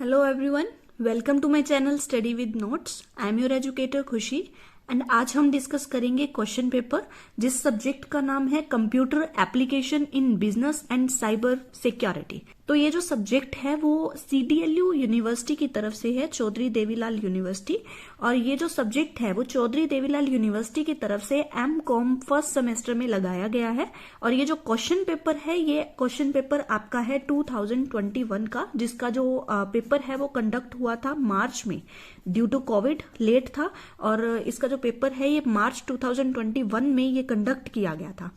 Hello everyone, welcome to my channel study with notes. I am your educator Khushi and आज हम discuss करेंगे question paper जिस subject का नाम है computer application in business and cyber security. तो ये जो सब्जेक्ट है वो CDLU यूनिवर्सिटी की तरफ से है, चौधरी देवीलाल यूनिवर्सिटी। और ये जो सब्जेक्ट है वो चौधरी देवीलाल यूनिवर्सिटी की तरफ से MCOM फर्स्ट सेमेस्टर में लगाया गया है। और ये जो क्वेश्चन पेपर है ये क्वेश्चन पेपर आपका है 2021 का, जिसका जो पेपर है वो कंडक्ट हुआ था मार्च में। ड्यू टू कोविड लेट था और इसका जो पेपर है ये मार्च 2021 में ये कंडक्ट किया गया था।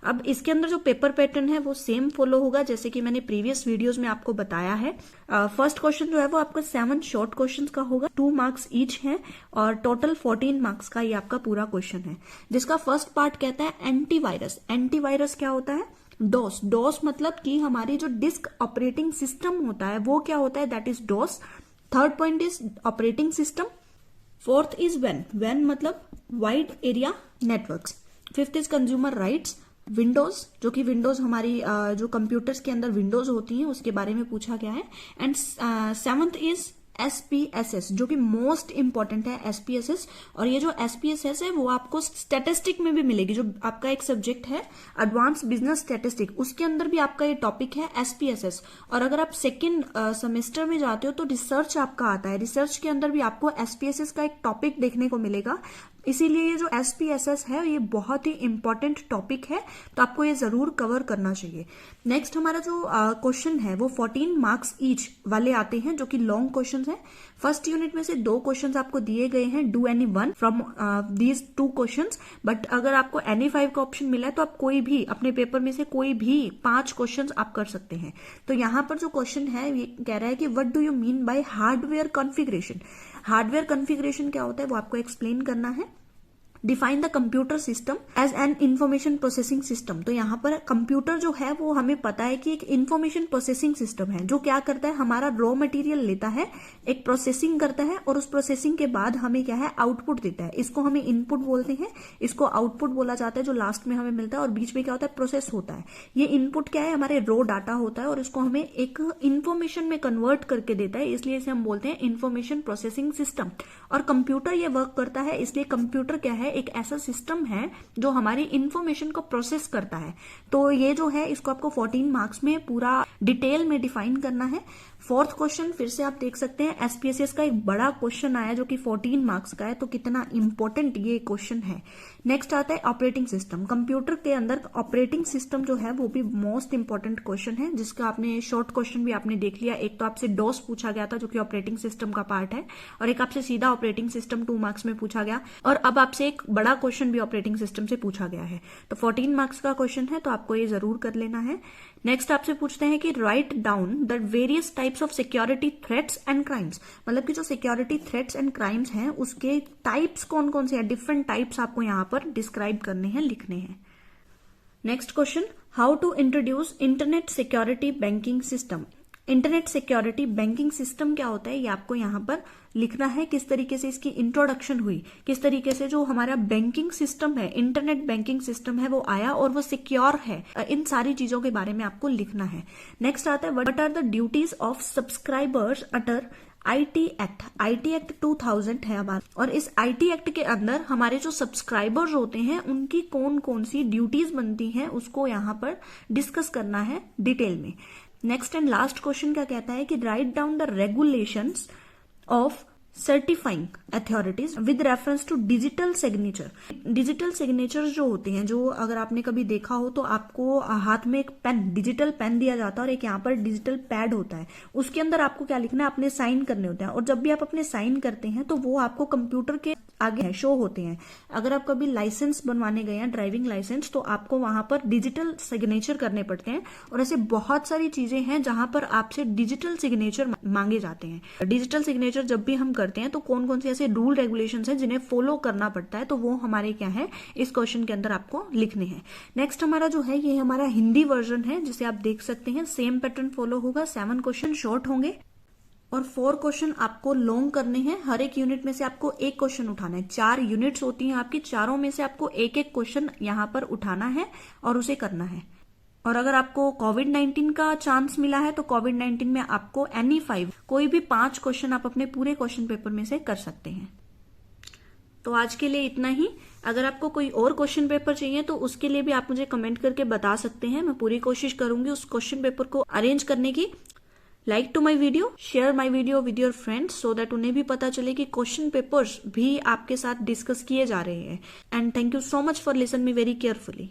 अब इसके अंदर जो पेपर पैटर्न है वो सेम फॉलो होगा जैसे कि मैंने प्रीवियस वीडियोस में आपको बताया है। फर्स्ट क्वेश्चन जो है वो आपका 7 शॉर्ट क्वेश्चंस का होगा, 2 मार्क्स ईच है और टोटल 14 मार्क्स का ये आपका पूरा क्वेश्चन है, जिसका फर्स्ट पार्ट कहता है एंटीवायरस। एंटीवायरस क्या होता है? डॉस। डॉस मतलब कि हमारी जो डिस्क ऑपरेटिंग सिस्टम होता है वो क्या होता है, that is DOS. Third point is operating system. Fourth is वेन मतलब wide area networks. Fifth is consumer rights. Windows, जो कि विंडोज हमारी जो कंप्यूटर्स के अंदर विंडोज होती हैं उसके बारे में पूछा गया है। एंड सेवंथ इज SPSS, जो कि मोस्ट इंपॉर्टेंट है SPSS। और ये जो SPSS है वो आपको स्टैटिस्टिक में भी मिलेगी, जो आपका एक सब्जेक्ट है एडवांस बिजनेस स्टैटिस्टिक, उसके अंदर भी आपका ये टॉपिक है SPSS। और अगर आप सेकेंड सेमेस्टर में जाते हो तो रिसर्च आपका आता है, रिसर्च के अंदर भी आपको SPSS का एक टॉपिक देखने को मिलेगा। इसीलिए ये जो SPSS है ये बहुत ही इंपॉर्टेंट टॉपिक है, तो आपको ये जरूर कवर करना चाहिए। नेक्स्ट हमारा जो क्वेश्चन है वो 14 मार्क्स ईच वाले आते हैं, जो कि लॉन्ग क्वेश्चंस हैं। फर्स्ट यूनिट में से 2 क्वेश्चंस आपको दिए गए हैं, do any one from these 2 questions. But अगर आपको एनी 5 का ऑप्शन मिला है तो आप कोई भी अपने पेपर में से कोई भी 5 क्वेश्चंस आप कर सकते हैं। तो यहाँ पर जो क्वेश्चन है ये कह रहा है कि what do you mean by hardware configuration. Hardware configuration क्या होता है वो आपको एक्सप्लेन करना है। Define the computer system as an information processing system. तो यहाँ पर कंप्यूटर जो है वो हमें पता है कि एक इंफॉर्मेशन प्रोसेसिंग सिस्टम है, जो क्या करता है, हमारा रॉ मटेरियल लेता है, एक प्रोसेसिंग करता है और उस प्रोसेसिंग के बाद हमें क्या है, आउटपुट देता है। इसको हमें इनपुट बोलते हैं, इसको आउटपुट बोला जाता है, जो लास्ट में हमें मिलता है। और बीच में क्या होता है, प्रोसेस होता है। ये इनपुट क्या है, हमारे रॉ डाटा होता है और इसको हमें एक इंफॉर्मेशन में कन्वर्ट करके देता है, इसलिए इसे हम बोलते हैं इंफॉर्मेशन प्रोसेसिंग सिस्टम। और कंप्यूटर ये वर्क करता है, इसलिए कंप्यूटर क्या है, एक ऐसा सिस्टम है जो हमारी इंफॉर्मेशन को प्रोसेस करता है। तो ये जो है इसको आपको 14 मार्क्स में पूरा डिटेल में डिफाइन करना है। फोर्थ क्वेश्चन फिर से आप देख सकते हैं, SPSS का एक बड़ा क्वेश्चन आया जो कि 14 मार्क्स का है, तो कितना इंपॉर्टेंट ये क्वेश्चन है। नेक्स्ट आता है ऑपरेटिंग सिस्टम। कंप्यूटर के अंदर ऑपरेटिंग सिस्टम जो है वो भी मोस्ट इंपॉर्टेंट क्वेश्चन है, जिसका आपने शॉर्ट क्वेश्चन भी आपने देख लिया। एक तो आपसे डॉस पूछा गया था जो कि ऑपरेटिंग सिस्टम का पार्ट है, और एक आपसे सीधा ऑपरेटिंग सिस्टम 2 मार्क्स में पूछा गया, और अब आपसे एक बड़ा क्वेश्चन भी ऑपरेटिंग सिस्टम से पूछा गया है। तो 14 मार्क्स का क्वेश्चन है, तो आपको ये जरूर कर लेना है। नेक्स्ट आपसे पूछते हैं कि write down the various types of security threats and crimes. मतलब कि जो सिक्योरिटी थ्रेट्स एंड क्राइम्स हैं उसके टाइप्स कौन कौन से हैं, डिफरेंट टाइप्स आपको यहाँ पर डिस्क्राइब करने हैं, लिखने हैं। Next question, how to introduce internet security banking system. Internet security banking system क्या होता है ये आपको यहाँ पर लिखना है, किस तरीके से इसकी इंट्रोडक्शन हुई, किस तरीके से जो हमारा बैंकिंग सिस्टम है, इंटरनेट बैंकिंग सिस्टम है वो आया और वो सिक्योर है, इन सारी चीजों के बारे में आपको लिखना है। नेक्स्ट आता है, what are the duties of subscribers under IT act. IT act 2000 है हमारा, और इस IT एक्ट के अंदर हमारे जो सब्सक्राइबर्स होते हैं उनकी कौन कौन सी ड्यूटीज बनती हैं उसको यहाँ पर डिस्कस करना है डिटेल में। नेक्स्ट एंड लास्ट क्वेश्चन क्या कहता है कि write down the regulations of certifying authorities with reference to digital signature. Digital signature जो होते हैं, जो अगर आपने कभी देखा हो तो आपको हाथ में एक पेन, डिजिटल पेन दिया जाता है और एक यहाँ पर डिजिटल पैड होता है, उसके अंदर आपको क्या लिखना है, अपने साइन करने होते हैं। और जब भी आप अपने साइन करते हैं तो वो आपको कंप्यूटर के आगे शो होते हैं। अगर आप कभी लाइसेंस बनवाने गए हैं, ड्राइविंग लाइसेंस, तो आपको वहां पर डिजिटल सिग्नेचर करने पड़ते हैं। और ऐसे बहुत सारी चीजें हैं जहां पर आपसे डिजिटल सिग्नेचर मांगे जाते हैं। डिजिटल सिग्नेचर जब भी हम करते हैं तो कौन कौन से ऐसे रूल रेगुलेशंस हैं जिन्हें फॉलो करना पड़ता है, तो वो हमारे क्या है, इस क्वेश्चन के अंदर आपको लिखने हैं। नेक्स्ट हमारा जो है ये हमारा हिंदी वर्जन है, जिसे आप देख सकते हैं, सेम पैटर्न फॉलो होगा। 7 क्वेश्चन शॉर्ट होंगे और 4 क्वेश्चन आपको लॉन्ग करने हैं। हर एक यूनिट में से आपको एक क्वेश्चन उठाना है। 4 यूनिट्स होती हैं आपकी, चारों में से आपको एक एक क्वेश्चन यहाँ पर उठाना है और उसे करना है। और अगर आपको कोविड-19 का चांस मिला है तो कोविड-19 में आपको एनी 5 कोई भी 5 क्वेश्चन आप अपने पूरे क्वेश्चन पेपर में से कर सकते हैं। तो आज के लिए इतना ही। अगर आपको कोई और क्वेश्चन पेपर चाहिए तो उसके लिए भी आप मुझे कमेंट करके बता सकते हैं। मैं पूरी कोशिश करूंगी उस क्वेश्चन पेपर को अरेंज करने की। Like to my video, share my video with your friends so that उन्हें भी पता चले कि क्वेश्चन पेपर्स भी आपके साथ डिस्कस किए जा रहे हैं। And thank you so much for listen me very carefully.